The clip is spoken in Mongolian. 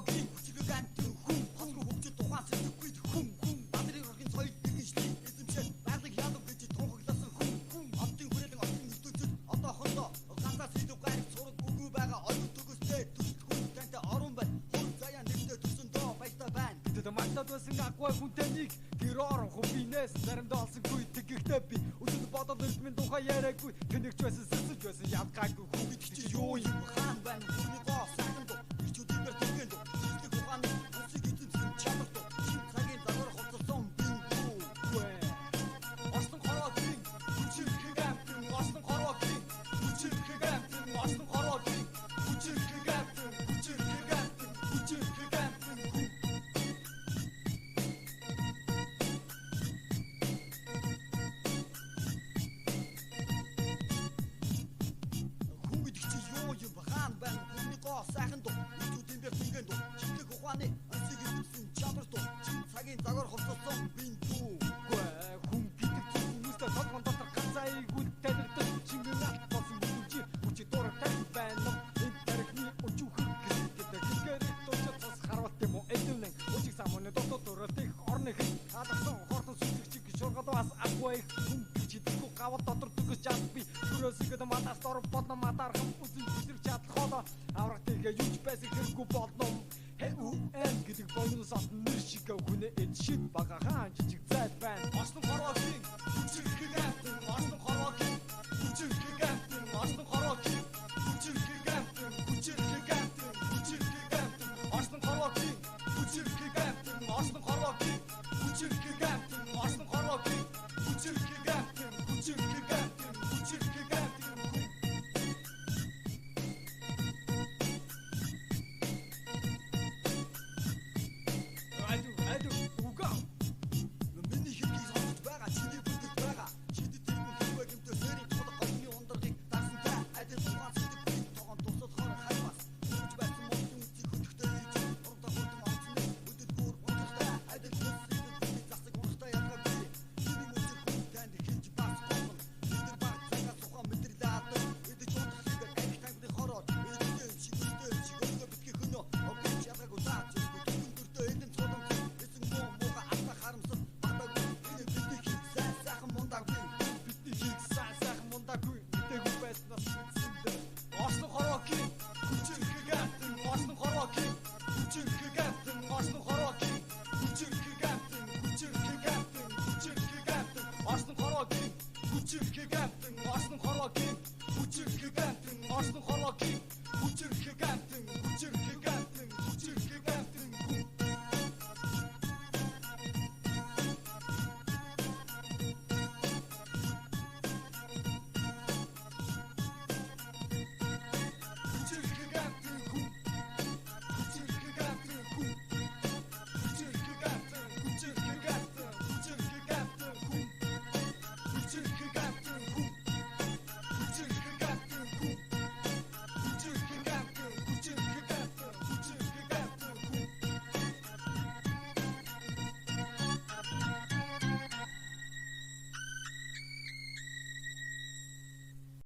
хорвогийн хүчрэг амтэн хүн хосроо хөгжид тухайн сэтгэхгүй хүн бадрын орхин соёл гиншлийн эзэмшил байгалыг яалав гэж тунхагласан хүн оддын хүрээлэн орчин ертөнцид одоохондоо ганцаар сэдв гариг сураг үгүй байгаа оюун төгстэй төсөл хүн тантай орон байна хур заяа нэгдэ төсөндөө баяртай байна тэд мартаад байсан агвай хүнтэй нэг гэр орон хөвинээс заримдаа олсонгүй тэгэхдээ би өчигд бодоод ирдмийн тухай яриаггүй тэнэгч байсан сэсэж байсан ялгаагүй хүн гэдэг чи юу юм хаан байна хүний гоо сайхан дуу ирчүүдээр тэгэн дуу сэтгэл ухааны үсэг эзэмсэн чамар дуу шин цагийн загвар хоцорсон биндүү Ослон хорвогийн хүчрэг амтэн Ослон хорвогийн хүчрэг амтэн Ослон хорвогийн хүчрэг амтэн хүчрэг амтэн хүчрэг амтэн юм хаан байна хүний гоо сайхан дуу ирчүүдийн дээр тэгэн дуу сэтгэл ухааны үсэг эзэмсэн чамар дуу шин цагийн загвар хоцорсон биндүү хүн гэдэг зүйл хүмүүстэй толгон дотор ганцаа игүүл танигдсан чингэн алт болсон бүжи хүчи дуртай байна энэ тарихны өчүүхэн гэдэг гэрэг тусах цас харуулт юм уу эдүнэн өчиг самны дотор дөрөлтөх орных хадсан хортон сүлжиг шургал бас агвай хүн чидэхгүй гавд дотор төгс чад би түрөөсөд матаас дор бодно матархан үзэн зүсэр чадах холоо аврах тэгээ юуч байсан хэрэггүй болно хэн гэдэг бонус нэр шиг хүнээ эд шид бага хаан жижиг зайд байна Ослон хорвогийн хүчрэг амтэн Ослон хорвогийн хүчрэг амтэн Ослон хорвогийн хүчрэг амтэн хүчрэг амтэн хүчрэг амтэн Ослон хорвогийн хүчрэг амтэн Ослон хорвогийн хүчрэг амтэн Ослон хорвогийн хүчрэг амтэн хүчрэг амтэн хүчрэг амтэн уга миний хэргийг сонсож байгаа чиний бүтэц байгаа шидэт тэргүүн хэрвээ гэмтээ сэрийн тулаг голны ундрагыг дарсантай адил тухайн сэтгэл тогоон тусад хор хаймас үж байсан модын үсийг хөдөхтэй хийж урдаа хурдан онцны өдөлгүүр ундрахтай адил төсөйд бүтэц засаг ундрахтай ялгаагүй чиний мөчр хүн танд хэлж бас болгоно тэр баг цагаас тухайн мэдрэлээ авдаг эдэж ундрах шиг их тангны хороор эдгээр шигтэй шигтэй битгий хөнөө обич ялгаагүй даач бүхэн дөртөө элен цолон эсэн мууга атта харамсал батагүй энэ бидний хийх сайхан мундаггүй бидний хийх сайхан мундаггүй мэдээгүй байснаас мэдсэндээ Ослон хорвогийн хүчрэг амтэн Ослон хорвогийн хүчрэг амтэн Ослон хорвогийн хүчрэг